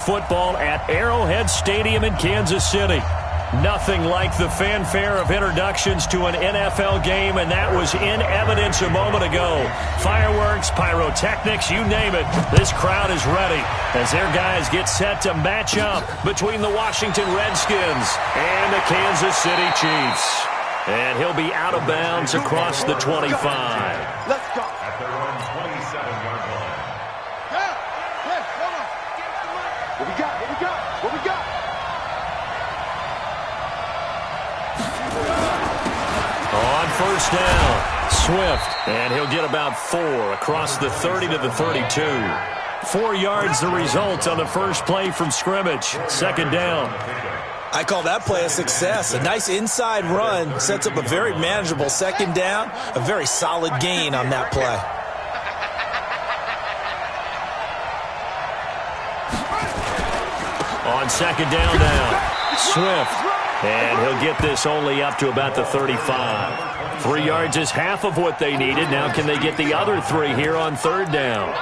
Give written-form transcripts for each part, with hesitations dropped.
Football at Arrowhead Stadium in Kansas City. Nothing like the fanfare of introductions to an NFL game, and that was in evidence a moment ago. Fireworks, pyrotechnics, you name it. This crowd is ready as their guys get set to match up between the Washington Redskins and the Kansas City Chiefs. And he'll be out of bounds across the 25. Let's go. At their own 27-yard line. What we got? What we got? What we got? On first down, Swift, and he'll get about 4 across the 30 to the 32. 4 yards the result on the first play from scrimmage. Second down. I call that play a success. A nice inside run sets up a very manageable second down, a very solid gain on that play. On second down now, Swift, and he'll get this only up to about the 35. 3 yards is half of what they needed. Now can they get the other 3 here on third down?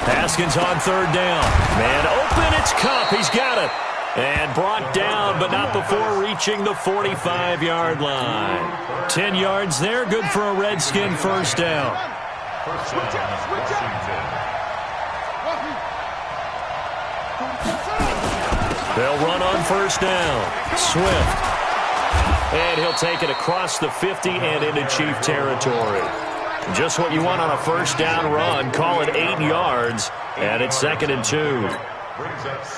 Haskins on third down. Man open, it's Kupp. He's got it. And brought down, but not before reaching the 45-yard line. 10 yards there, good for a Redskin first down. They'll run on first down. Swift. And he'll take it across the 50 and into Chief territory. Just what you want on a first down run. Call it 8 yards, and it's 2nd and 2.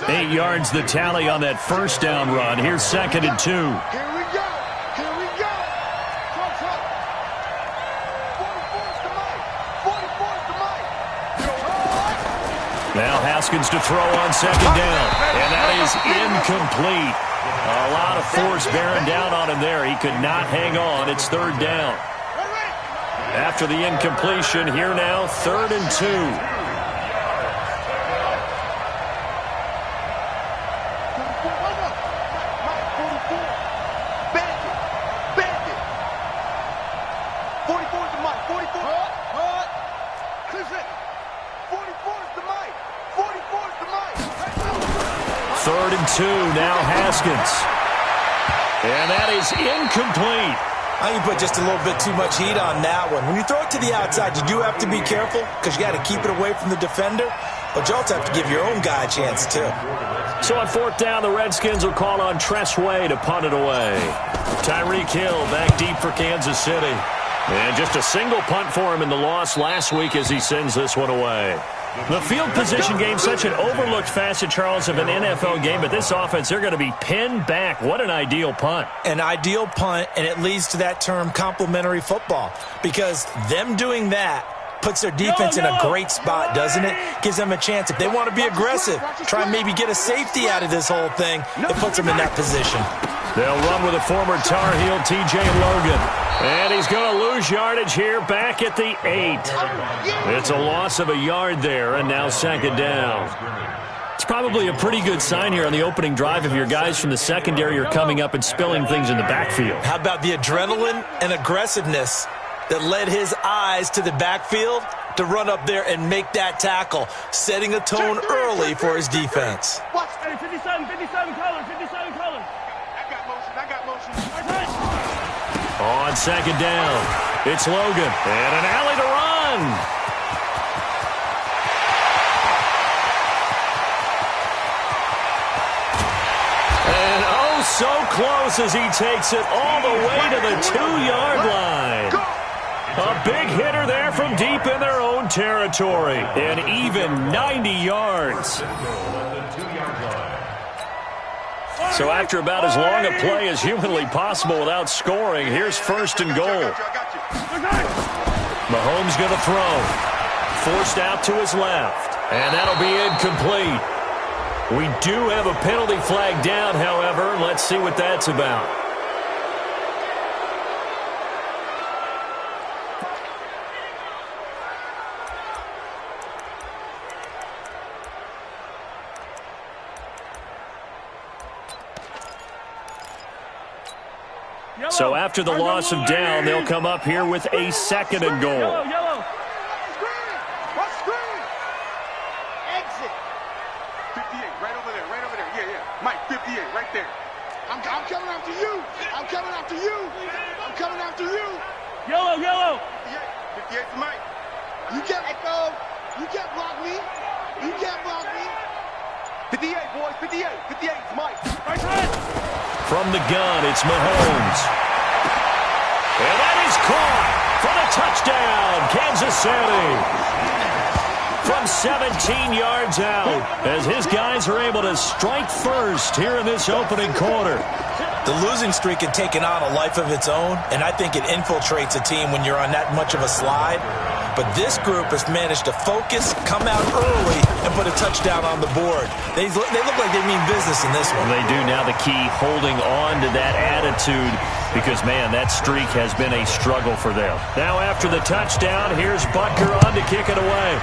8 yards the tally on that first down run. Here's 2nd and 2. Here we go. Here we go. Talk. 44's the mic. 44's the mic. Now Haskins to throw on second down, and that is incomplete. A lot of force bearing down on him there. He could not hang on. It's third down. After the incompletion, here now, 3rd and 2. Bandit. 44's the mic. 44. 44's the mic. 44's the mic. 3rd and 2, now Haskins. And that is incomplete. I think you put just a little bit too much heat on that one. When you throw it to the outside, you do have to be careful because you got to keep it away from the defender, but you also have to give your own guy a chance too. So on 4th down, the Redskins will call on Tress Way to punt it away. Tyreek Hill back deep for Kansas City. And just a single punt for him in the loss last week as he sends this one away. The field position game, such an overlooked facet, Charles, of an NFL game, but this offense, they're going to be pinned back. What an ideal punt. An ideal punt, and it leads to that term complementary football, because them doing that puts their defense in a great spot, doesn't it? Gives them a chance. If they want to be aggressive, try and maybe get a safety out of this whole thing, it puts them in that position. They'll run with a former Tar Heel, T.J. Logan. And he's going to lose yardage here back at the 8. It's a loss of a yard there, and now 2nd down. It's probably a pretty good sign here on the opening drive if your guys from the secondary are coming up and spilling things in the backfield. How about the adrenaline and aggressiveness that led his eyes to the backfield to run up there and make that tackle, setting a tone early for his defense. Watch. 57 colors, 57 colors. I got motion. On second down, it's Logan, and an alley to run. And oh, so close as he takes it all the way to the 2-yard line. A big hitter there from deep in their own territory, and even 90 yards. So after about as long a play as humanly possible without scoring, here's 1st and goal. Mahomes going to throw. Forced out to his left, and that'll be incomplete. We do have a penalty flag down, however. Let's see what that's about. So after the loss of down, they'll come up here with a second and goal. Yellow. Screen. Exit. 58, right over there. Yeah. Mike, 58, right there. I'm coming after you. I'm coming after you. Yellow. 58 to Mike. You can't block me. 58, boys. 58 to Mike. Right side. From the gun, it's Mahomes. And that is caught for the touchdown, Kansas City. From 17 yards out, as his guys are able to strike first here in this opening quarter. The losing streak had taken on a life of its own, and I think it infiltrates a team when you're on that much of a slide. But this group has managed to focus, come out early, and put a touchdown on the board. They look like they mean business in this one. They do. Now the key, holding on to that attitude, because, man, that streak has been a struggle for them. Now after the touchdown, here's Butker on to kick it away.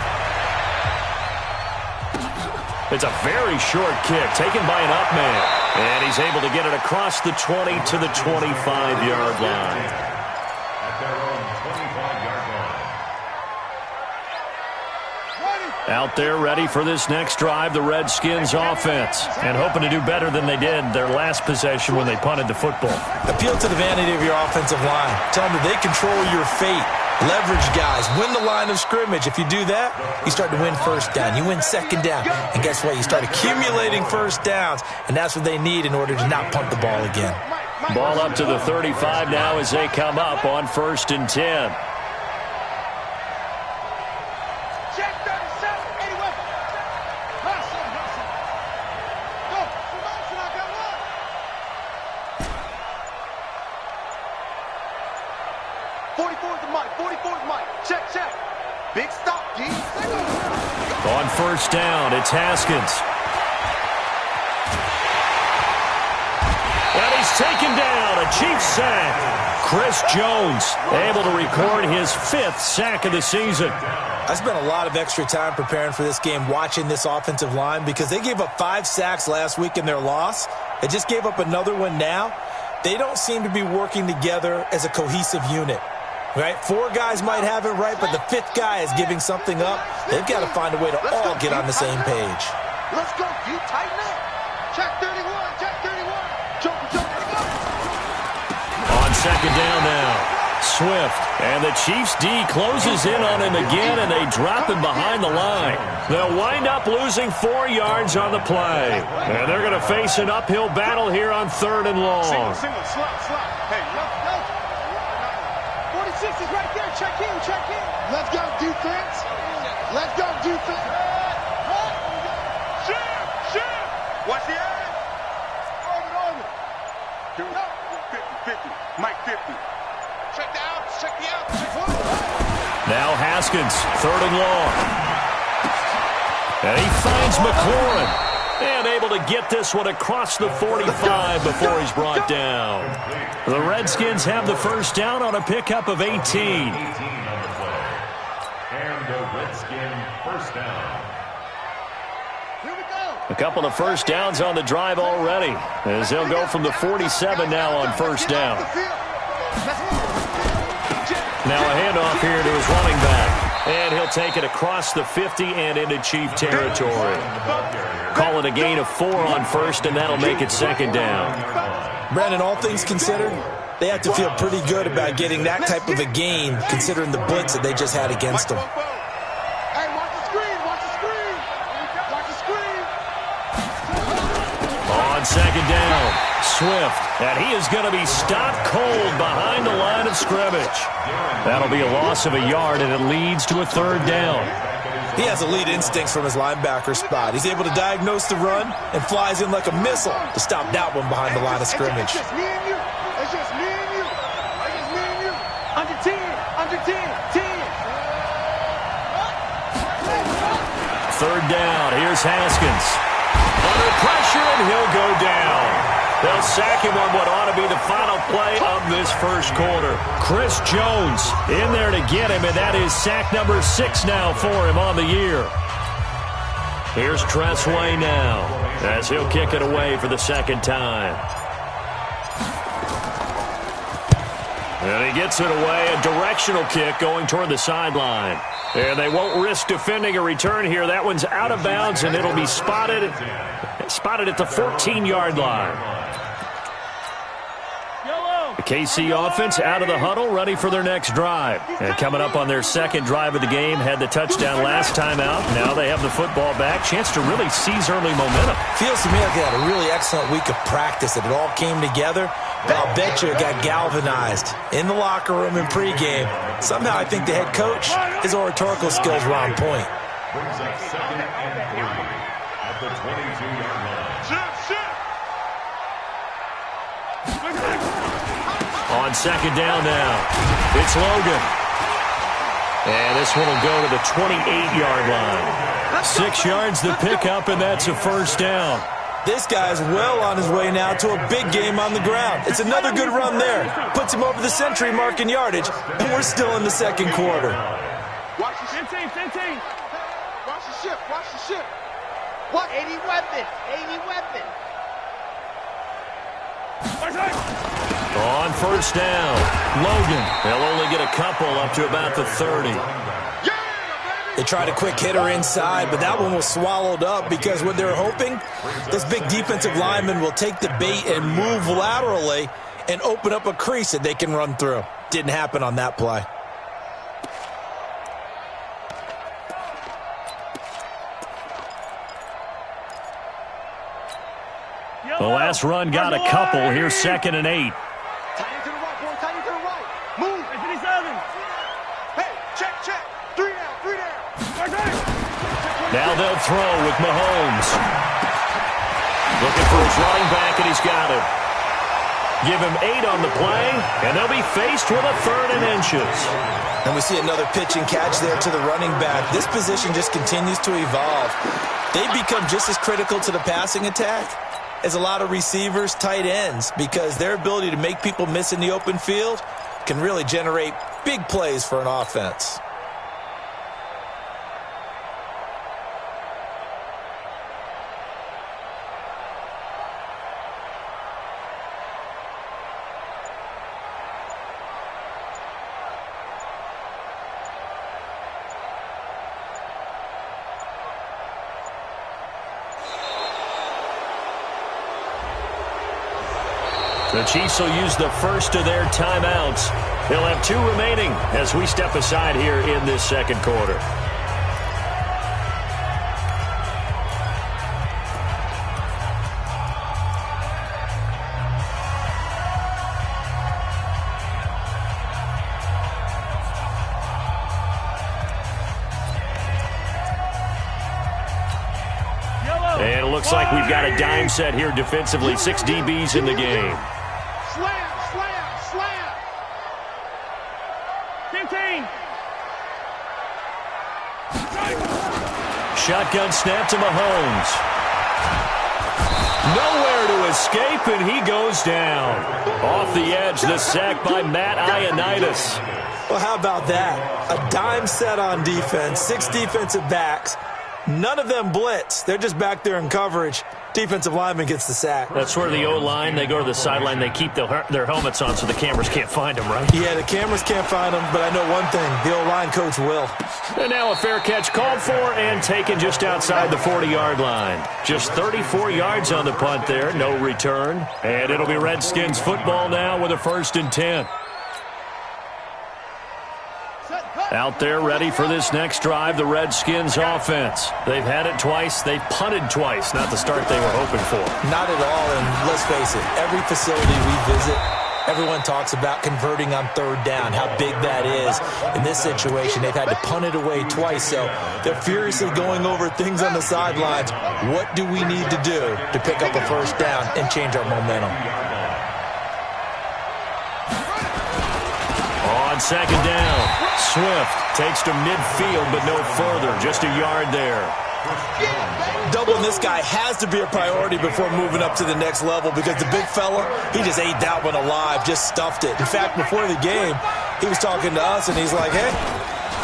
It's a very short kick, taken by an up man. And he's able to get it across the 20 to the 25-yard line. At their own 25-yard line. Out there ready for this next drive, the Redskins offense. And hoping to do better than they did their last possession when they punted the football. Appeal to the vanity of your offensive line. Tell them that they control your fate. Leverage guys. Win the line of scrimmage. If you do that, you start to win first down. You win second down. And guess what? You start accumulating first downs. And that's what they need in order to not punt the ball again. Ball up to the 35 now as they come up on 1st and 10. Check 37, 81. Hustle. Go. Promotion, I got one. 44 is the mic. 44 is Mike. Check. Big stop, D. On 1st down, it's Haskins. And he's taken down, a Chiefs sack. Chris Jones able to record his 5th sack of the season. I spent a lot of extra time preparing for this game, watching this offensive line, because they gave up 5 sacks last week in their loss. They just gave up another one now. They don't seem to be working together as a cohesive unit. Right? 4 guys might have it right, but the 5th guy is giving something up. They've got to find a way to all get on the same page. Let's go, D. Tighten up. Check 31. Jump. On 2nd down now, Swift. And the Chiefs D closes in on him again, and they drop him behind the line. They'll wind up losing 4 yards on the play. And they're going to face an uphill battle here on 3rd and long. Single, slap. Hey, no. 46 is right there. Check in. Let's go, defense. Shift. Watch the edge. Over. 50. Mike 50. Check the out. Now Haskins, 3rd and long. And he finds McLaurin. And able to get this one across the 45 before he's brought down. The Redskins have the 1st down on a pickup of 18. 18 on the play. And the Redskin 1st down. Here we go. A couple of 1st downs on the drive already, as they'll go from the 47 now on 1st down. Now a handoff here to his running back. And he'll take it across the 50 and into Chief territory. Call it a gain of 4 on 1st, and that'll make it 2nd down. Brandon, all things considered, they have to feel pretty good about getting that type of a gain, considering the blitz that they just had against them. Hey, watch the screen. On 2nd down, Swift. And he is going to be stopped cold behind the line of scrimmage. That'll be a loss of a yard, and it leads to a 3rd down. He has elite instincts from his linebacker spot. He's able to diagnose the run and flies in like a missile to stop that one behind the line of scrimmage. It's just me and you. Under 10. 3rd down. Here's Haskins. Under They'll sack him on what ought to be the final play of this first quarter. Chris Jones in there to get him, and that is sack number 6 now for him on the year. Here's Tressway now as he'll kick it away for the second time. And he gets it away, a directional kick going toward the sideline. And they won't risk defending a return here. That one's out of bounds, and it'll be spotted at the 14-yard line. The KC offense out of the huddle, ready for their next drive. And coming up on their second drive of the game, had the touchdown last time out. Now they have the football back. Chance to really seize early momentum. Feels to me like they had a really excellent week of practice, and it all came together. But I'll bet you it got galvanized in the locker room in pregame. Somehow I think the head coach, his oratorical skills were on point. Brings up second and 3 at the 22-yard line. On second down now, it's Logan. And this one will go to the 28-yard line. 6 yards the pickup, and that's a first down. This guy's well on his way now to a big game on the ground. It's another good run there. Puts him over the century mark in yardage, and we're still in the second quarter. Watch the ship. 15. Watch the ship. Watch the ship. What? 80 weapons. 80 weapons. On first down, Logan. They'll only get a couple up to about the 30. They tried a quick hitter inside, but that one was swallowed up because what they're hoping, this big defensive lineman will take the bait and move laterally and open up a crease that they can run through. Didn't happen on that play. The last run got a couple. Here's 2nd and 8. Tight end to the right, boy. Tight end to the right. Move. 57. Hey, check. 3 down. Now they'll throw with Mahomes. Looking for his running back, and he's got him. Give him 8 on the play, and they'll be faced with a 3rd and inches. And we see another pitch and catch there to the running back. This position just continues to evolve. They become just as critical to the passing attack as a lot of receivers, tight ends, because their ability to make people miss in the open field can really generate big plays for an offense. The Chiefs will use the first of their timeouts. They'll have 2 remaining as we step aside here in this second quarter. And it looks like we've got a dime set here defensively. 6 DBs in the game. Slam. 15. Shotgun snap to Mahomes. Nowhere to escape, and he goes down. Off the edge, the sack by Matt Ioannidis. Well, how about that? A dime set on defense, 6 defensive backs. None of them blitz. They're just back there in coverage. Defensive lineman gets the sack. That's where the O-line, they go to the sideline, they keep their helmets on so the cameras can't find them, right? Yeah, the cameras can't find them, but I know one thing. The O-line coach will. And now a fair catch called for and taken just outside the 40-yard line. Just 34 yards on the punt there, no return. And it'll be Redskins football now with a 1st and 10. Out there ready for this next drive, the Redskins offense. They've had it twice. They've punted twice. Not the start they were hoping for. Not at all, and let's face it, every facility we visit, everyone talks about converting on 3rd down, how big that is. In this situation, they've had to punt it away twice, so they're furiously going over things on the sidelines. What do we need to do to pick up a 1st down and change our momentum? On on second down. Swift takes to midfield, but no further. Just a yard there. Doubling this guy has to be a priority before moving up to the next level because the big fella, he just ate that one alive, just stuffed it. In fact, before the game, he was talking to us, and he's like, hey,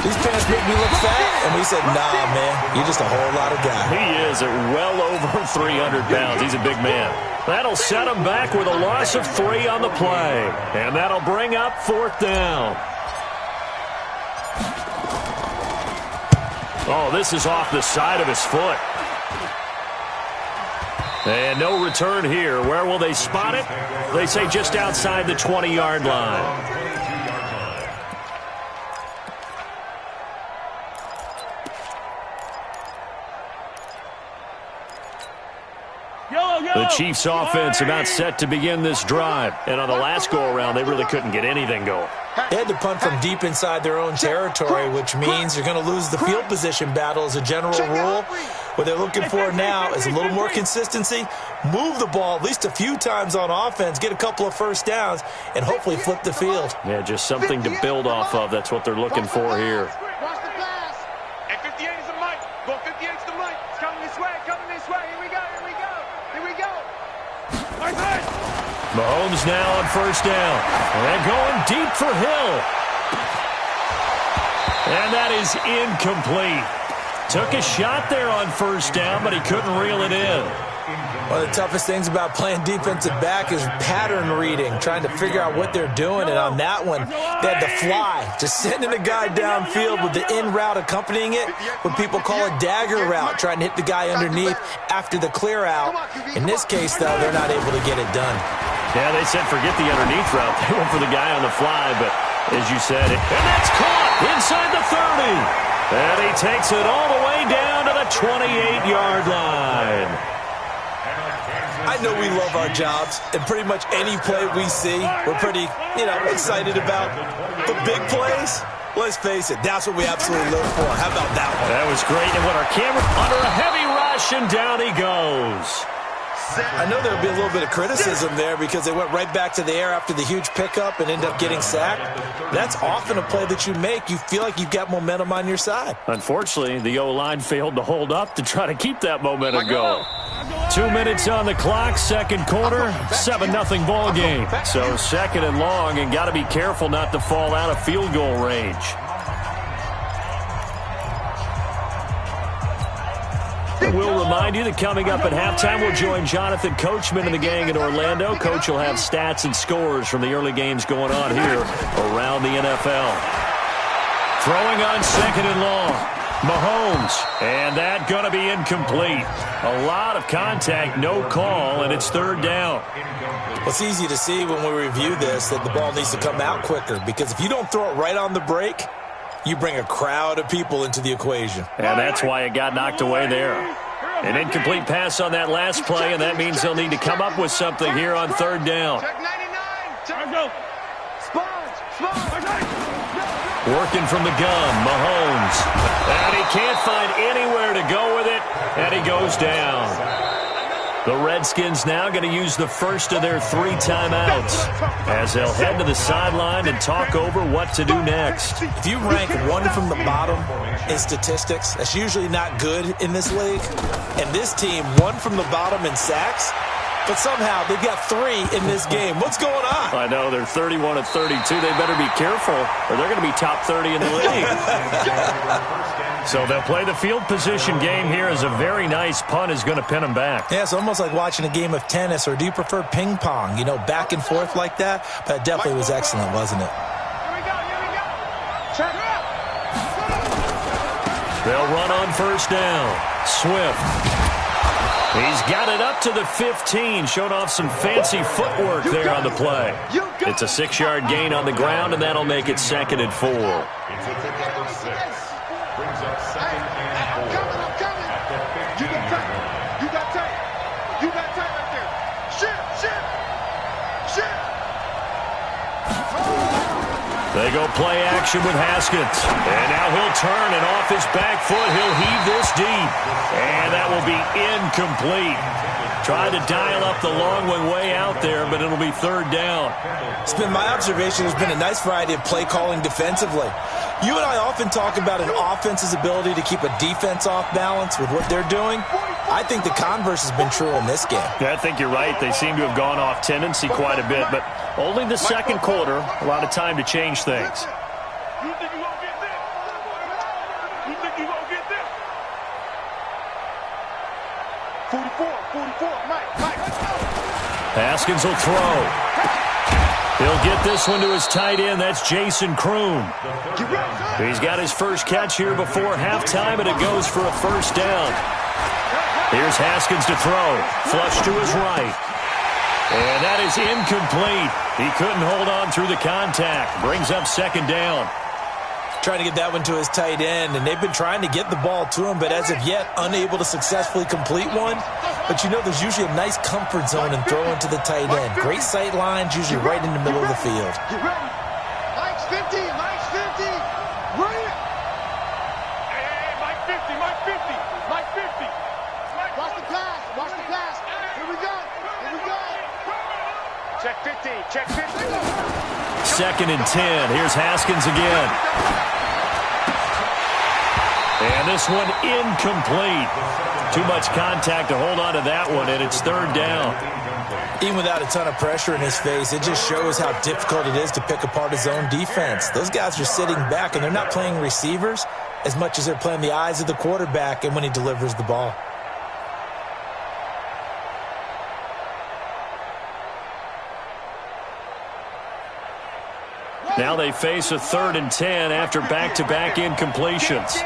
these pants make me look fat. And we said, nah, man, you're just a whole lot of guy. He is at well over 300 pounds. He's a big man. That'll set him back with a loss of 3 on the play. And that'll bring up 4th down. Oh, this is off the side of his foot. And no return here. Where will they spot it? They say just outside the 20-yard line. The Chiefs offense about set to begin this drive. And on the last go-around, they really couldn't get anything going. They had to punt from deep inside their own territory, which means you're going to lose the field position battle as a general rule. What they're looking for now is a little more consistency, move the ball at least a few times on offense, get a couple of first downs, and hopefully flip the field. Yeah, just something to build off of. That's what they're looking for here. Watch the pass. And 58 is the mic. Go 58 is the mic. It's coming this way, coming this way. Here we go, here we go. Here we go. Mahomes now on first down. And going deep for Hill. And that is incomplete. Took a shot there on first down, but he couldn't reel it in. One of the toughest things about playing defensive back is pattern reading, trying to figure out what they're doing. And on that one, they had to fly, just sending a guy downfield with the in route accompanying it, what people call a dagger route, trying to hit the guy underneath after the clear out. In this case, though, they're not able to get it done. Yeah, they said forget the underneath route. They went for the guy on the fly, but as you said, and that's caught inside the 30. And he takes it all the way down to the 28-yard line. I know we love our jobs, and pretty much any play we see, we're pretty, excited about. The big plays, let's face it, that's what we absolutely live for. How about that one? That was great, and when our camera under a heavy rush, and down he goes. I know there'll be a little bit of criticism there because they went right back to the air after the huge pickup and ended up getting sacked. That's often a play that you make. You feel like you've got momentum on your side. Unfortunately, the O-line failed to hold up to try to keep that momentum going. 2 minutes on the clock, second quarter, 7-0 ball game. So second and long, and got to be careful not to fall out of field goal range. We'll remind you that coming up at halftime, we'll join Jonathan Coachman and the gang in Orlando. Coach will have stats and scores from the early games going on here around the NFL. Throwing on second and long. Mahomes, and that going to be incomplete. A lot of contact, no call, and it's third down. Well, it's easy to see when we review this that the ball needs to come out quicker because if you don't throw it right on the break, you bring a crowd of people into the equation. And that's why it got knocked away there. An incomplete pass on that last play, and that means they'll need to come up with something here on third down. Working from the gun, Mahomes. And he can't find anywhere to go with it, and he goes down. The Redskins now going to use the first of their 3 timeouts as they'll head to the sideline and talk over what to do next. If you rank one from the bottom in statistics, that's usually not good in this league. And this team, one from the bottom in sacks, but somehow they've got 3 in this game. What's going on? I know, they're 31 of 32. They better be careful, or they're going to be top 30 in the league. So they'll play the field position game here as a very nice punt is going to pin them back. Yeah, it's almost like watching a game of tennis, or do you prefer ping pong? Back and forth like that? But it definitely was excellent, wasn't it? They'll run on first down. Swift. He's got it up to the 15, showed off some fancy footwork there on the play. It's a 6-yard gain on the ground, and that'll make it second and 4. Brings up second and 4. I'm coming. You got tight. You got tight. You got tight right there. Shit. They go play action with Haskins. And now he'll turn, and off his back foot, he'll heave this deep. And that will be incomplete. Trying to dial up the long one way out there, but it'll be third down. It's been my observation. There's been a nice variety of play calling defensively. You and I often talk about an offense's ability to keep a defense off balance with what they're doing. I think the converse has been true in this game. Yeah, I think you're right. They seem to have gone off tendency quite a bit, but only the second quarter, a lot of time to change things. You think you gonna get this? You think you gonna get this? 44, Mike, let's go. Haskins will throw. He'll get this one to his tight end. That's Jason Kroon. He's got his first catch here before halftime, and it goes for a first down. Here's Haskins to throw. Flush to his right. And that is incomplete. He couldn't hold on through the contact. Brings up second down. Trying to get that one to his tight end, and they've been trying to get the ball to him, but as of yet, unable to successfully complete one. But you know there's usually a nice comfort zone in throwing to the tight end. Great sight lines, usually right in the middle of the field. Get ready. Mike's 50. Bring it. Hey, Mike 50. Watch the pass. Here we go. Check 50. Second and 10. Here's Haskins again. And this one incomplete. Too much contact to hold on to that one, and it's third down. Even without a ton of pressure in his face, it just shows how difficult it is to pick apart his own defense. Those guys are sitting back, and they're not playing receivers as much as they're playing the eyes of the quarterback and when he delivers the ball. Now they face a third and 10 after back-to-back incompletions.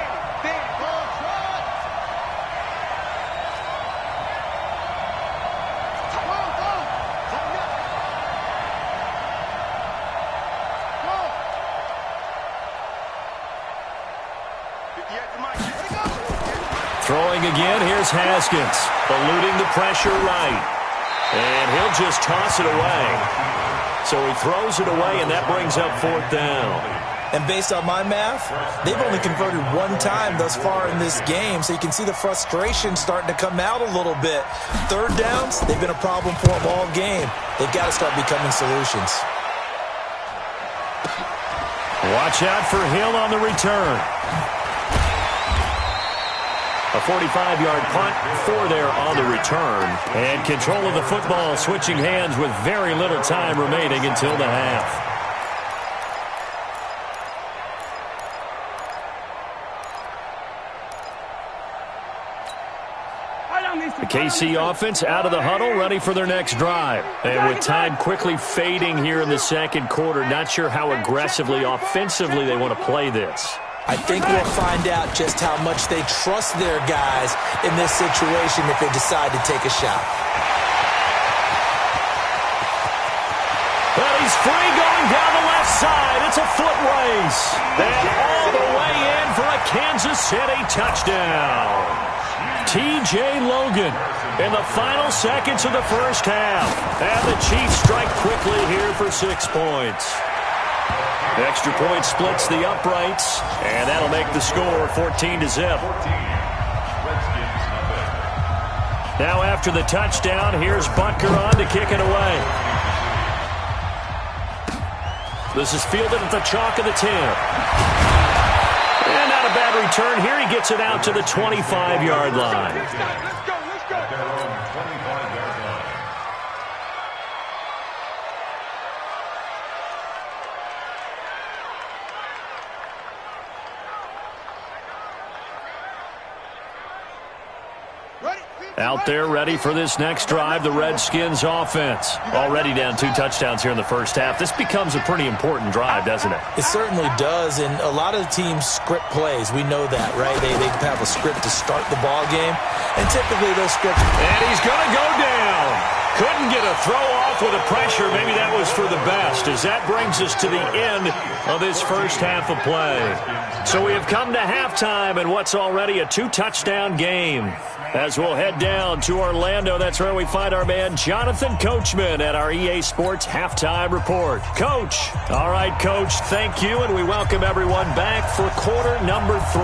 Throwing again, here's Haskins, eluding the pressure right. And he'll just toss it away. So he throws it away, and that brings up fourth down. And based on my math, they've only converted one time thus far in this game, so you can see the frustration starting to come out a little bit. Third downs, they've been a problem for them all game. They've got to start becoming solutions. Watch out for Hill on the return. A 45-yard punt for there on the return. And control of the football switching hands with very little time remaining until the half. The KC offense out of the huddle, ready for their next drive. And with time quickly fading here in the second quarter, not sure how aggressively, offensively they want to play this. I think we'll find out just how much they trust their guys in this situation if they decide to take a shot. Well, he's free going down the left side. It's a foot race. And all the way in for a Kansas City touchdown. T.J. Logan in the final seconds of the first half. And the Chiefs strike quickly here for 6 points. Extra point splits the uprights, and that'll make the score 14-0. Now after the touchdown, here's Butker on to kick it away. This is fielded at the chalk of the 10. And not a bad return here. He gets it out to the 25-yard line. Let's go. Out there ready for this next drive, the Redskins offense. Already down 2 touchdowns here in the first half. This becomes a pretty important drive, doesn't it? It certainly does, and a lot of teams script plays. We know that, right? They have a script to start the ball game, and typically those scripts... And he's going to go down. Couldn't get a throw off with the pressure. Maybe that was for the best, as that brings us to the end of this first half of play. So we have come to halftime in what's already a 2-touchdown game. As we'll head down to Orlando, that's where we find our man Jonathan Coachman at our EA Sports Halftime Report. Coach. All right, Coach, thank you, and we welcome everyone back for quarter number 3.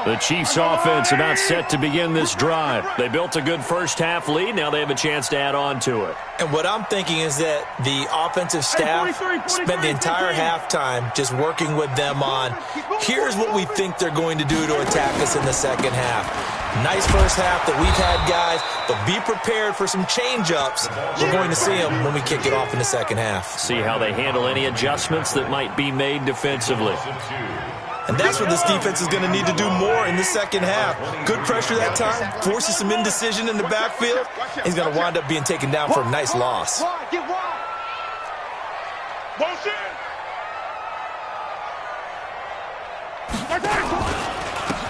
The Chiefs offense about set to begin this drive. They built a good first-half lead. Now they have a chance to add on to it. And what I'm thinking is that the offensive staff spent the entire halftime just working with them on, here's what we think they're going to do to attack us in the second half. Nice first half that we've had, guys, but be prepared for some change-ups. We're going to see them when we kick it off in the second half. See how they handle any adjustments that might be made defensively. And that's what this defense is going to need to do more in the second half. Good pressure that time, forces some indecision in the backfield. He's going to wind up being taken down for a nice loss.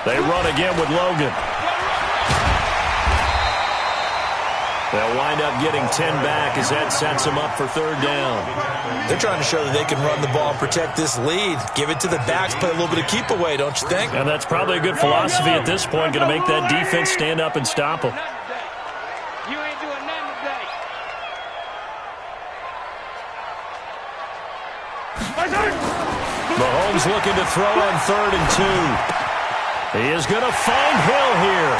They run again with Logan. They'll wind up getting 10 back as that sets them up for third down. They're trying to show that they can run the ball and protect this lead. Give it to the backs, play a little bit of keep away, don't you think? And that's probably a good philosophy at this point, going to make that defense stand up and stop them. You ain't doing nothing today. Mahomes looking to throw on 3rd and 2. He is going to find Hill here.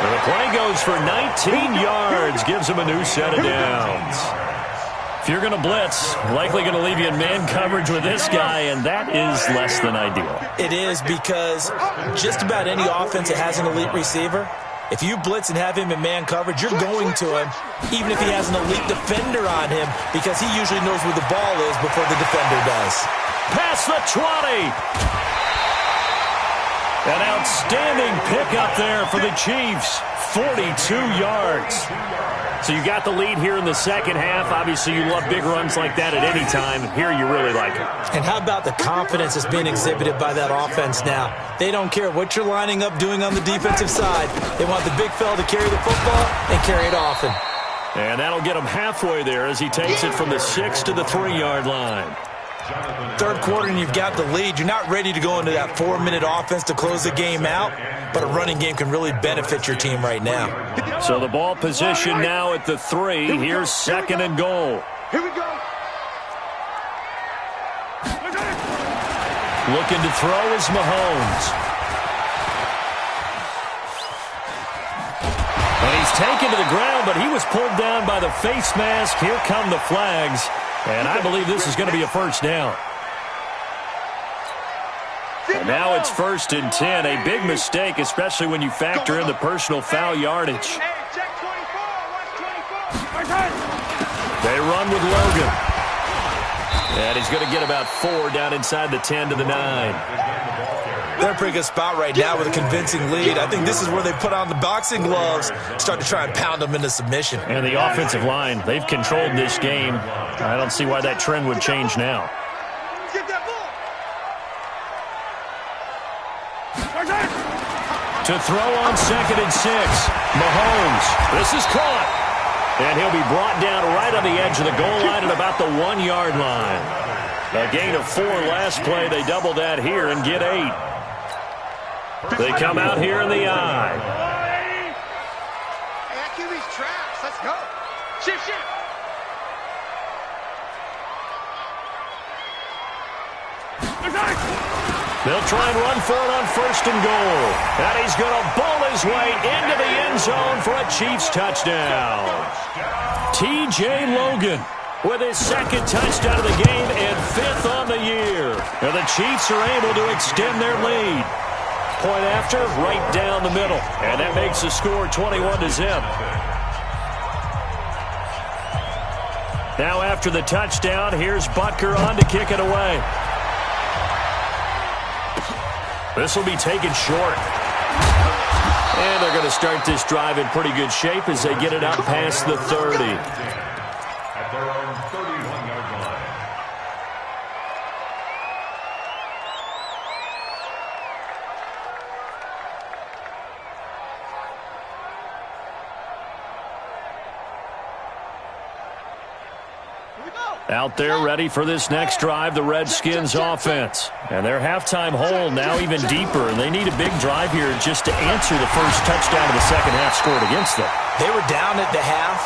And the play goes for 19 yards, gives him a new set of downs. If you're going to blitz, likely going to leave you in man coverage with this guy, and that is less than ideal. It is, because just about any offense that has an elite receiver, if you blitz and have him in man coverage, you're going to him, even if he has an elite defender on him, because he usually knows where the ball is before the defender does. Past the 20. An outstanding pickup there for the Chiefs. 42 yards. So you got the lead here in the second half. Obviously, you love big runs like that at any time. Here, you really like it. And how about the confidence that's being exhibited by that offense now? They don't care what you're lining up doing on the defensive side. They want the big fella to carry the football and carry it often. And that'll get him halfway there as he takes it from the 6 to the 3-yard line. Third quarter and you've got the lead. You're not ready to go into that 4-minute offense to close the game out, but a running game can really benefit your team right now. So the ball position now at the 3. Here's 2nd and goal. Here we go. Looking to throw is Mahomes. And he's taken to the ground, but he was pulled down by the face mask. Here come the flags. And I believe this is going to be a first down. And now it's 1st and 10. A big mistake, especially when you factor in the personal foul yardage. They run with Logan. And he's going to get about 4 down inside the 10 to the 9. They're in a pretty good spot right now with a convincing lead. I think this is where they put on the boxing gloves, start to try and pound them into submission. And the offensive line, they've controlled this game. I don't see why that trend would change now. Get that ball. To throw on 2nd and 6. Mahomes. This is caught. And he'll be brought down right on the edge of the goal line at about the 1-yard line. A gain of 4 last play. They double that here and get 8. They come out here in the eye. Hey, that QB's traps. Let's go. Shift. They'll try and run for it on 1st and goal. And he's going to bowl his way into the end zone for a Chiefs touchdown. T.J. Logan with his 2nd touchdown of the game and 5th on the year. And the Chiefs are able to extend their lead. Point after, right down the middle. And that makes the score 21-0. Now after the touchdown, here's Butker on to kick it away. This will be taken short. And they're going to start this drive in pretty good shape as they get it out past the 30. At their own 31-yard line. Out there ready for this next drive, the Redskins offense. And their halftime hole now even deeper, and they need a big drive here just to answer the first touchdown of the second half scored against them. They were down at the half,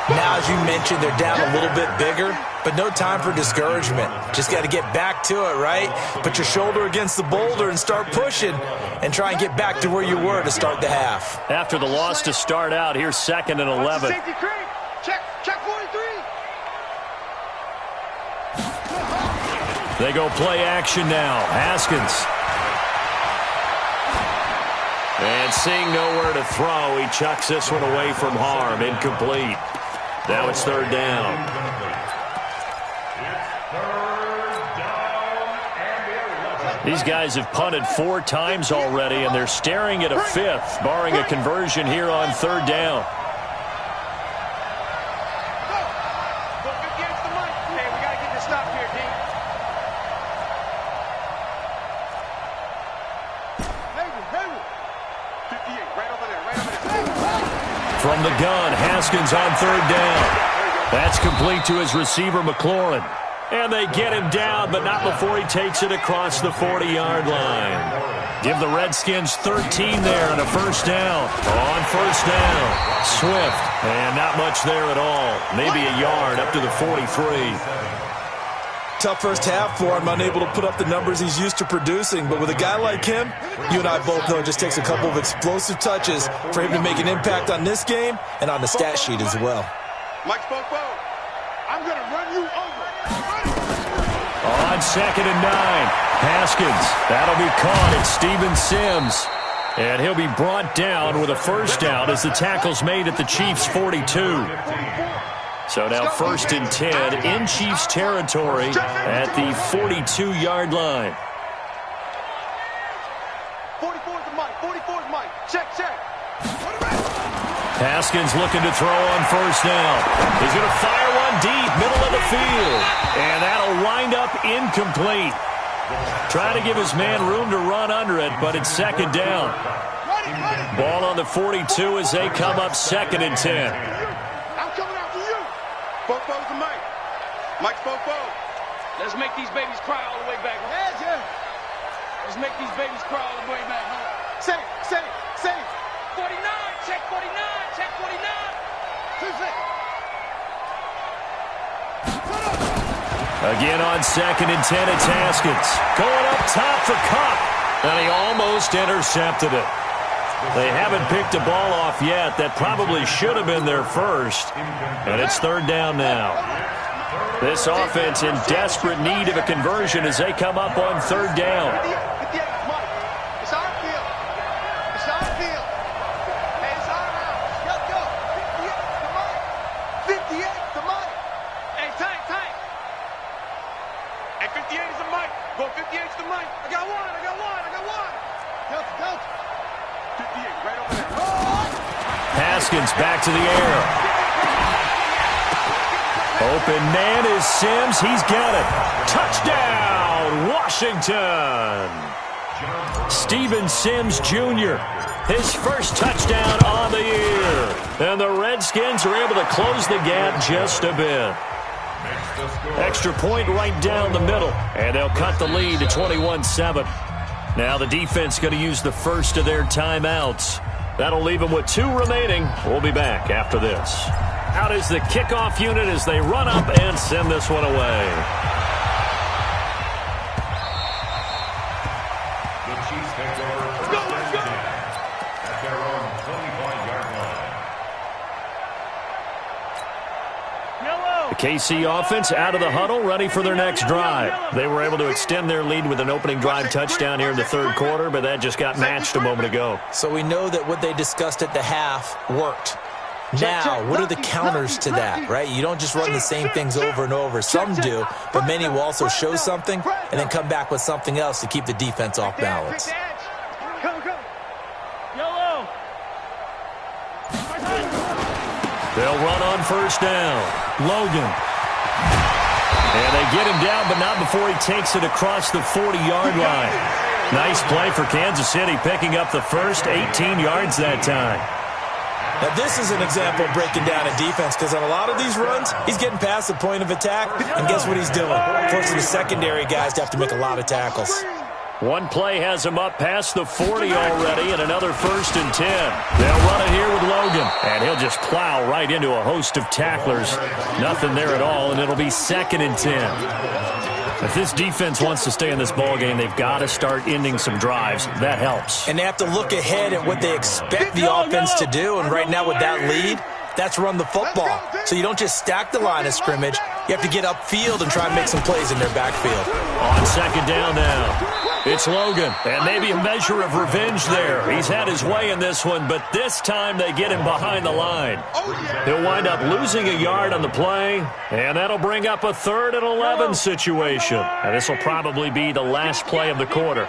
Now, as you mentioned, they're down a little bit bigger, but no time for discouragement. Just got to get back to it, right? Put your shoulder against the boulder and start pushing and try and get back to where you were to start the half. After the loss to start out, here's 2nd and 11. Check 43. They go play action now. Haskins. And seeing nowhere to throw, he chucks this one away from harm. Incomplete. Now it's 3rd down. These guys have punted 4 times already, and they're staring at a 5th, barring a conversion here on 3rd down. From the gun, Haskins on 3rd down. That's complete to his receiver, McLaurin. And they get him down, but not before he takes it across the 40-yard line. Give the Redskins 13 there and a 1st down. On 1st down, Swift. And not much there at all. Maybe a yard up to the 43. Tough first half for him, unable to put up the numbers he's used to producing. But with a guy like him, you and I both know it just takes a couple of explosive touches for him to make an impact on this game and on the stat sheet as well. Mike Spokebo, I'm going to run you over. On 2nd and 9, Haskins. That'll be caught at Steven Sims. And he'll be brought down with a 1st down as the tackle's made at the Chiefs' 42. So now 1st and 10 in Chiefs territory at the 42-yard line. 44's Mike. 44's Mike. Check. Haskins looking to throw on 1st down. He's going to fire one deep, middle of the field. And that'll wind up incomplete. Trying to give his man room to run under it, but it's 2nd down. Ball on the 42 as they come up 2nd and 10. Spokebo's the Mike. Mike Spokebo. Let's make these babies cry all the way back home. Let's make these babies cry all the way back home. Say it. 49, check 49, check 49. 2 seconds. Again on 2nd and 10, it's Haskins. Going up top for Kupp. And he almost intercepted it. They haven't picked a ball off yet. That probably should have been their first. And it's 3rd down now. This offense in desperate need of a conversion as they come up on 3rd down. 58, Mike. It's our field. It's our field. Hey, it's our house. Let's go. 58 to Mike. 58 to Mike. Hey, tight. Hey, 58 is the Mike. Go 58 is the Mike. I got one. Delta. 58, right over there. Haskins back to the air. Open man is Sims. He's got it. Touchdown, Washington. Steven Sims Jr., his first touchdown on the year. And the Redskins are able to close the gap just a bit. Extra point right down the middle. And they'll cut the lead to 21-7. Now the defense going to use the first of their timeouts. That'll leave them with 2 remaining. We'll be back after this. Out is the kickoff unit as they run up and send this one away. The Chiefs take over first and 10 at their own 25-yard line. The KC offense out of the huddle, ready for their next drive. They were able to extend their lead with an opening drive touchdown here in the 3rd quarter, but that just got matched a moment ago. So we know that what they discussed at the half worked. Now, what are the counters to that, right? You don't just run the same things over and over. Some do, but many will also show something and then come back with something else to keep the defense off balance. Come. Yellow. They'll run on 1st down. Logan. And they get him down, but not before he takes it across the 40-yard line. Nice play for Kansas City, picking up the first 18 yards that time. Now, this is an example of breaking down a defense because on a lot of these runs, he's getting past the point of attack, and guess what he's doing? Forcing the secondary guys to have to make a lot of tackles. One play has him up past the 40 already, and another 1st and 10. They'll run it here with Logan, and he'll just plow right into a host of tacklers. Nothing there at all, and it'll be 2nd and 10. If this defense wants to stay in this ballgame, they've got to start ending some drives. That helps. And they have to look ahead at what they expect the offense to do, and right now with that lead, that's run the football. So you don't just stack the line of scrimmage. You have to get upfield and try and make some plays in their backfield. On 2nd down now. It's Logan, and maybe a measure of revenge there. He's had his way in this one, but this time they get him behind the line. He'll wind up losing a yard on the play, and that'll bring up a 3rd and 11 situation. And this will probably be the last play of the quarter.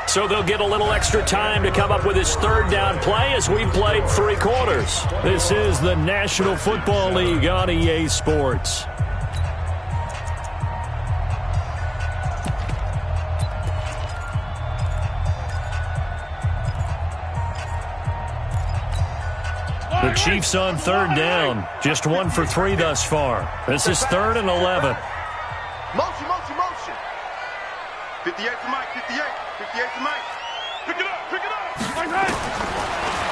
So they'll get a little extra time to come up with his 3rd down play as we played 3 quarters. This is the National Football League on EA Sports. The Chiefs on 3rd down. Just 1 for 3 thus far. This is 3rd and 11. Motion, motion, motion. 58 to Mike, 58. 58 to Mike. Pick it up, pick it up.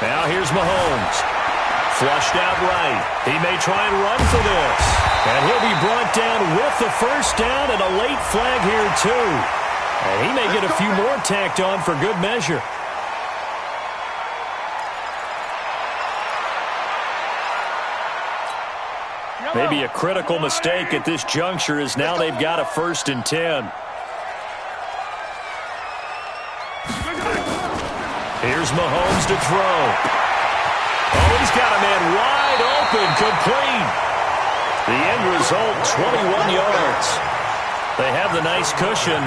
Now here's Mahomes. Flushed out right. He may try and run for this. And he'll be brought down with the 1st down and a late flag here too. And he may get a few more tacked on for good measure. Maybe a critical mistake at this juncture as now they've got a 1st and 10. Here's Mahomes to throw. Oh, he's got a man wide open, complete. The end result, 21 yards. They have the nice cushion.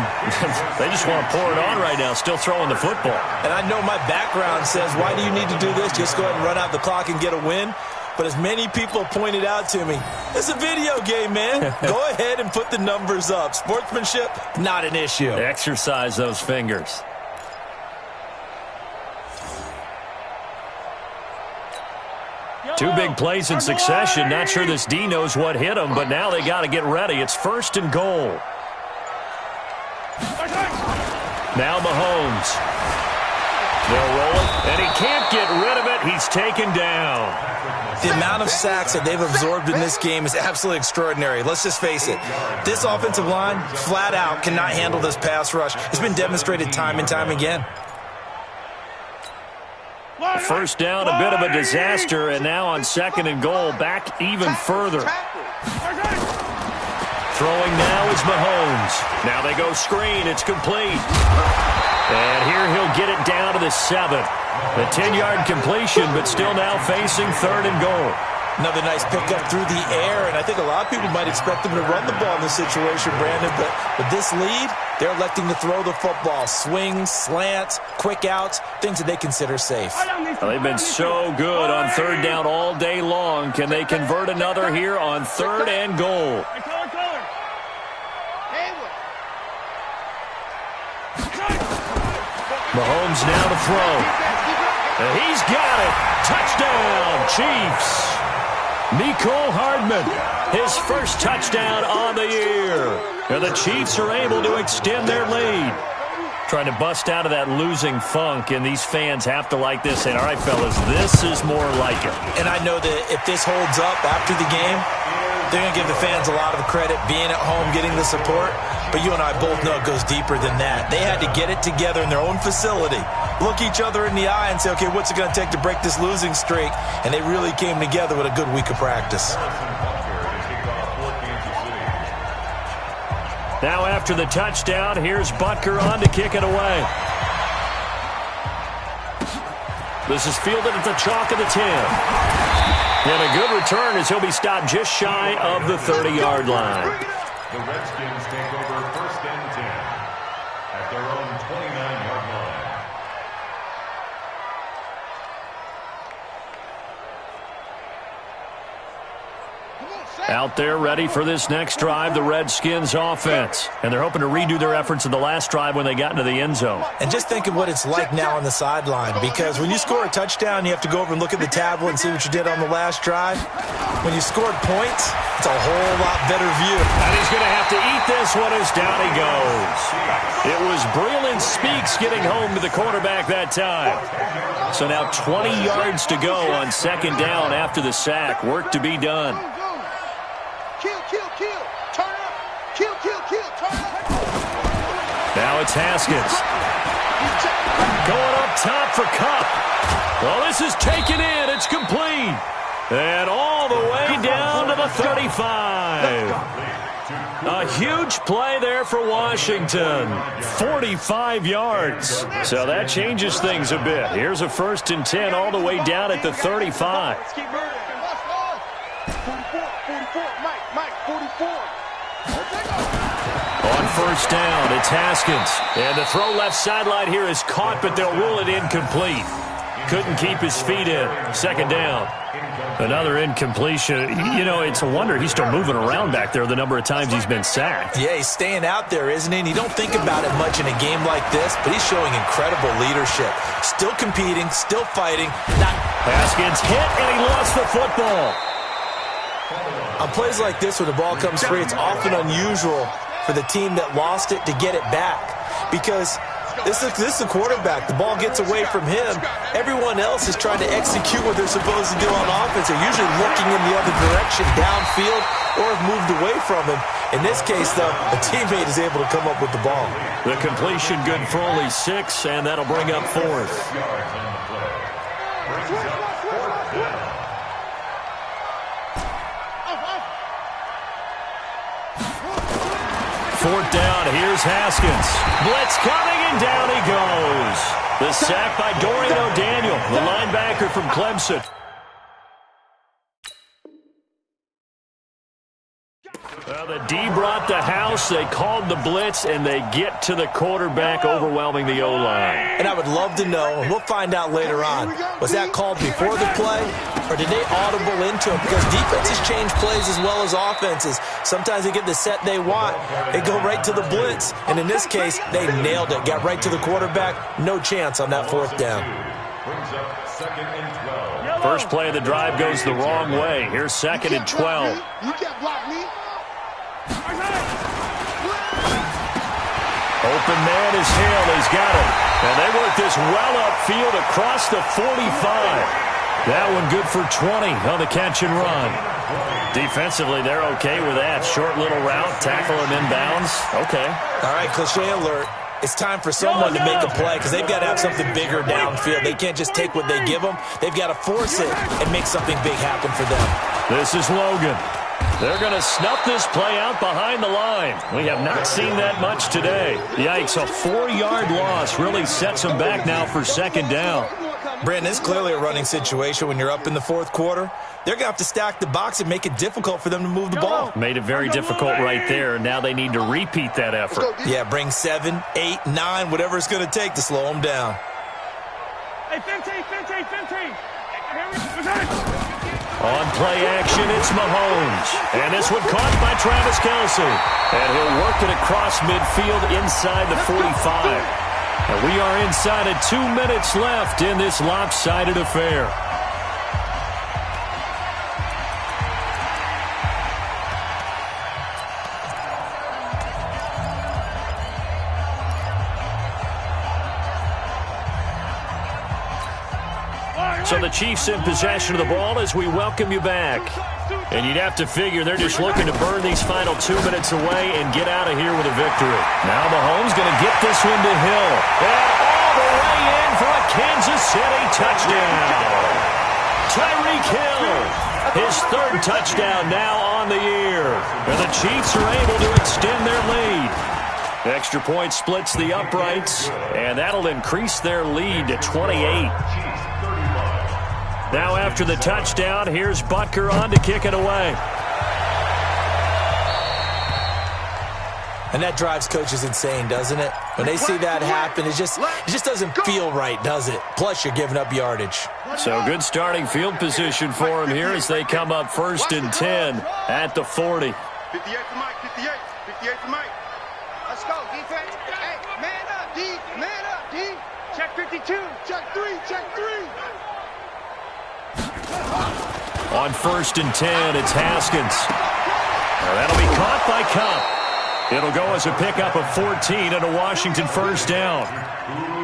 They just want to pour it on right now, still throwing the football. And I know my background says, why do you need to do this? Just go ahead and run out the clock and get a win. But as many people pointed out to me, it's a video game, man. Go ahead and put the numbers up. Sportsmanship, not an issue. Exercise those fingers. Two big plays in succession. Not sure this D knows what hit him, but now they got to get ready. It's 1st and goal. Now Mahomes. They'll roll it, and he can't get rid of it. He's taken down. The amount of sacks that they've absorbed in this game is absolutely extraordinary. Let's just face it. This offensive line, flat out, cannot handle this pass rush. It's been demonstrated time and time again. 1st down, a bit of a disaster, and now on 2nd and goal, back even further. Throwing now is Mahomes. Now they go screen. It's complete. And here he'll get it down to the 7. The 10-yard completion, but still now facing 3rd and goal. Another nice pickup through the air, and I think a lot of people might expect them to run the ball in this situation, Brandon, but with this lead, they're electing to throw the football. Swings, slants, quick outs, things that they consider safe. Well, they've been so good on 3rd down all day long. Can they convert another here on 3rd and goal? Mahomes now to throw. And he's got it. Touchdown, Chiefs. Mecole Hardman, his 1st touchdown on the year. And the Chiefs are able to extend their lead. Trying to bust out of that losing funk, and these fans have to like this. And all right, fellas, this is more like it. And I know that if this holds up after the game, they're going to give the fans a lot of credit being at home, getting the support. But you and I both know it goes deeper than that. They had to get it together in their own facility, look each other in the eye and say, okay, what's it going to take to break this losing streak? And they really came together with a good week of practice. Now after the touchdown, here's Butker on to kick it away. This is fielded at the chalk of the 10. And a good return as he'll be stopped just shy of the 30-yard line. The Redskins take over 1st and 10 at their own 29-yard line. Out there ready for this next drive, the Redskins offense. And they're hoping to redo their efforts in the last drive when they got into the end zone. And just think of what it's like now on the sideline, because when you score a touchdown, you have to go over and look at the tablet and see what you did on the last drive. when you scored points, it's a whole lot better view. And he's going to have to eat this one as down he goes. It was Breland Speaks getting home to the quarterback that time. So now 20 yards to go on second down after the sack. Work to be done. Kill, kill, kill. Turn up. Kill, kill, kill. Turn up. Now it's Haskins. Going up top for Kupp. Well, this is taken in. It's complete. And all the way down to the 35. A huge play there for Washington. 45 yards. So that changes things a bit. Here's a 1st and 10 all the way down at the 35. 44, 44. Mike, 44. On first down, it's Haskins. And the throw left sideline here is caught, but they'll rule it incomplete. Couldn't keep his feet in. Second down. Another incompletion. You know, it's a wonder he's still moving around back there the number of times he's been sacked. Yeah, he's staying out there, isn't he? And you don't think about it much in a game like this, but he's showing incredible leadership. Still competing, still fighting. Haskins hit, and he lost the football. On plays like this, when the ball comes free, it's often unusual for the team that lost it to get it back. Because this is the quarterback. The ball gets away from him. Everyone else is trying to execute what they're supposed to do on offense. They're usually looking in the other direction, downfield, or have moved away from him. In this case, though, a teammate is able to come up with the ball. The completion good for only 6, and that'll bring up 4th. Fourth down, here's Haskins. Blitz coming, and down he goes. The sack by Dorian O'Daniel, the linebacker from Clemson. Well, the D brought the house, they called the blitz, and they get to the quarterback, overwhelming the O-line. And I would love to know, and we'll find out later on, was that called before the play, or did they audible into it? Because defenses change plays as well as offenses. Sometimes they get the set they want. They go right to the blitz. And in this case, they nailed it. Got right to the quarterback. No chance on that 4th down. First play of the drive goes the wrong way. Here's 2nd and 12. You can't block me. Open man is Hill. He's got it. And they work this well upfield across the 45. That one good for 20 on the catch and run. Defensively, they're okay with that. Short little route, tackle him inbounds. Okay. All right, cliche alert. It's time for someone to make a play because they've got to have something bigger downfield. They can't just take what they give them. They've got to force it and make something big happen for them. This is Logan. They're going to snuff this play out behind the line. We have not seen that much today. Yikes, a 4-yard loss really sets them back now for 2nd down. Brandon, it's clearly a running situation when you're up in the 4th quarter. They're going to have to stack the box and make it difficult for them to move the ball. Made it very difficult right there. Now they need to repeat that effort. Yeah, bring 7, 8, 9, whatever it's going to take to slow them down. Hey, 15. On play action, it's Mahomes. And this one caught by Travis Kelce. And he'll work it across midfield inside the 45. And we are inside of 2 minutes left in this lopsided affair. So the Chiefs in possession of the ball as we welcome you back. And you'd have to figure they're just looking to burn these final 2 minutes away and get out of here with a victory. Now Mahomes going to get this one to Hill. And all the way in for a Kansas City touchdown. Tyreek Hill, his 3rd touchdown now on the year. And the Chiefs are able to extend their lead. Extra point splits the uprights, and that'll increase their lead to 28. Now after the touchdown, here's Butker on to kick it away. And that drives coaches insane, doesn't it? When they see that happen, it just doesn't feel right, does it? Plus, you're giving up yardage. So good starting field position for them here as they come up 1st and 10 at the 40. 58 for Mike, 58 for Mike. Let's go, defense. Hey, man up, D. Man up, D. Check 52. Check 3, check 3. On 1st and 10, it's Haskins. Now that'll be caught by Kupp. It'll go as a pickup of 14 and a Washington first down.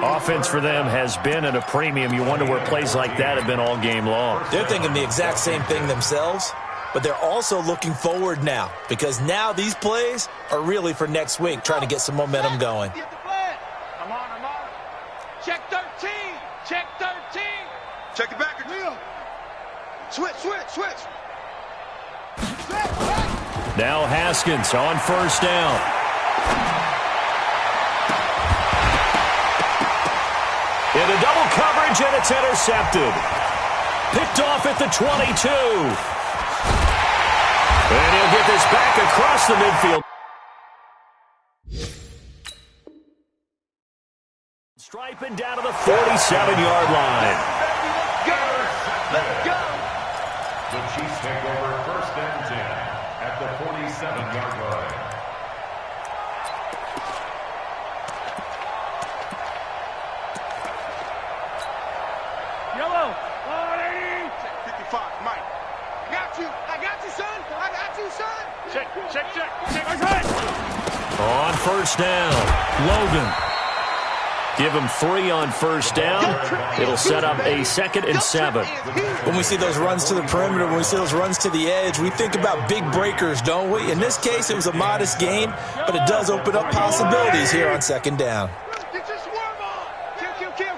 Offense for them has been at a premium. You wonder where plays like that have been all game long. They're thinking the exact same thing themselves, but they're also looking forward now because now these plays are really for next week, trying to get some momentum going. I'm on. Check 13. Check 13. Check it back. Switch. Now Haskins on first down. Into double coverage, and it's intercepted. Picked off at the 22. And he'll get this back across the midfield. Striping down to the 47-yard line. Let's go. The Chiefs take over 1st and 10 at the 47-yard line. Yellow. 55, Mike. I got you, son. Check. On first down, Logan. Give him 3 on first down. It'll set up a 2nd and 7. When we see those runs to the perimeter, when we see those runs to the edge, we think about big breakers, don't we? In this case, it was a modest gain, but it does open up possibilities here on 2nd down. Get your swarm on. Kill.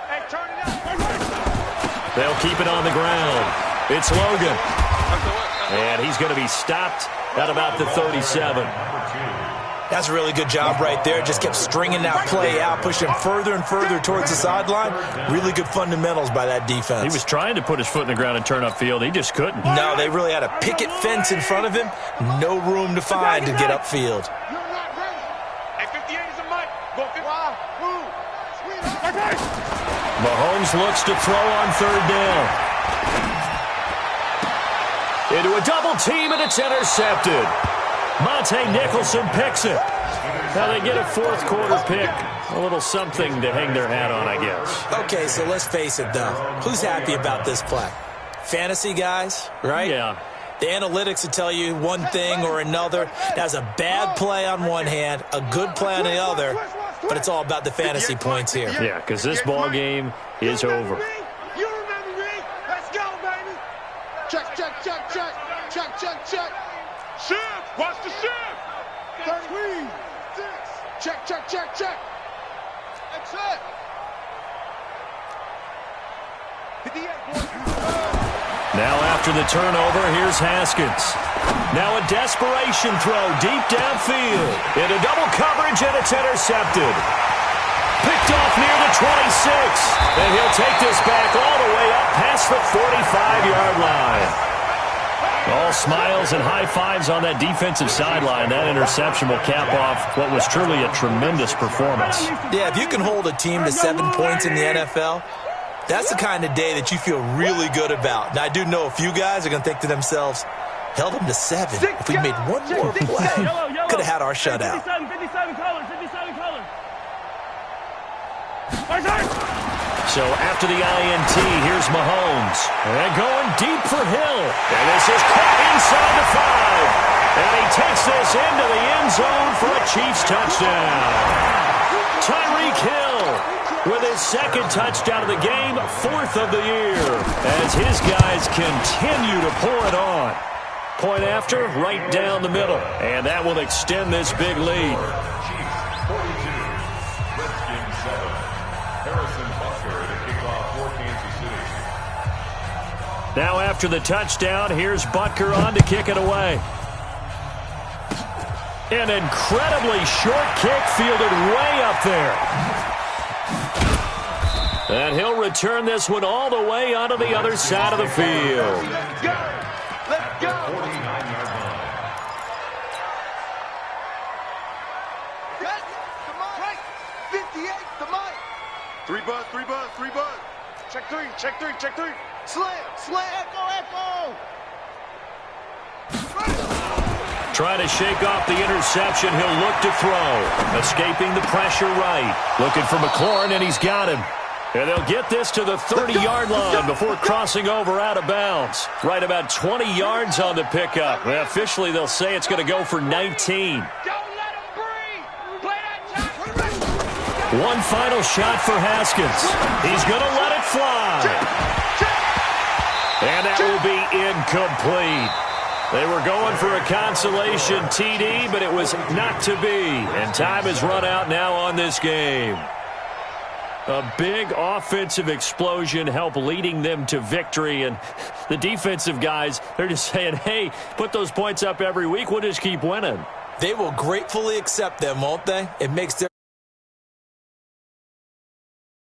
Hey, turn it up. They'll keep it on the ground. It's Logan. And he's going to be stopped at about the 37. That's a really good job right there. Just kept stringing that play out, pushing him further and further towards the sideline. Really good fundamentals by that defense. He was trying to put his foot in the ground and turn upfield. He just couldn't. No, they really had a picket fence in front of him. No room to find to get upfield. You're not ready. Hey, 58 is a mic. Go 50. Mahomes looks to throw on 3rd down. Into a double team, and it's intercepted. Monte Nicholson picks it. Now they get a 4th quarter pick. A little something to hang their hat on, I guess. Okay, so let's face it, though. Who's happy about this play? Fantasy guys, right? Yeah. The analytics will tell you one thing or another. That's a bad play on one hand, a good play on the other, but it's all about the fantasy points here. Yeah, because this ball game is over. You remember me. Let's go, baby. Check. Shift. Watch the shift. 13. Check. That's it. 58, boys. Now after the turnover, here's Haskins. Now a desperation throw deep downfield. Into double coverage, and it's intercepted. Picked off near the 26. And he'll take this back all the way up past the 45-yard line. All smiles and high fives on that defensive sideline. That interception will cap off what was truly a tremendous performance. Yeah, if you can hold a team to 7 points in the NFL, that's the kind of day that you feel really good about. Now, I do know a few guys are going to think to themselves, held them to 7. If we made one more play, could have had our shutout. 57 colors. So after the INT, here's Mahomes. And going deep for Hill. And this is caught inside the 5. And he takes this into the end zone for a Chiefs touchdown. Tyreek Hill with his 2nd touchdown of the game, 4th of the year, as his guys continue to pour it on. Point after, right down the middle. And that will extend this big lead. Chiefs 42, Redskins 7. Harrison Butker to kick off for Kansas City. Now after the touchdown, here's Butker on to kick it away. An incredibly short kick fielded way up there. And he'll return this one all the way onto the other side of the field. Let's go. 49-yard line. Come on. Right. 58, the mic. 3 buzz. Check three. Slam. Echo. Trying to shake off the interception. He'll look to throw. Escaping the pressure right. Looking for McLaurin, and he's got him. And they'll get this to the 30-yard line before crossing over out of bounds. Right about 20 yards on the pickup. Well, officially, they'll say it's going to go for 19. Don't let him breathe. Play that time. One final shot for Haskins. He's going to let it fly. And that will be incomplete. They were going for a consolation TD, but it was not to be. And time has run out now on this game. A big offensive explosion helped leading them to victory. And the defensive guys, they're just saying, hey, put those points up every week. We'll just keep winning. They will gratefully accept them, won't they? It makes their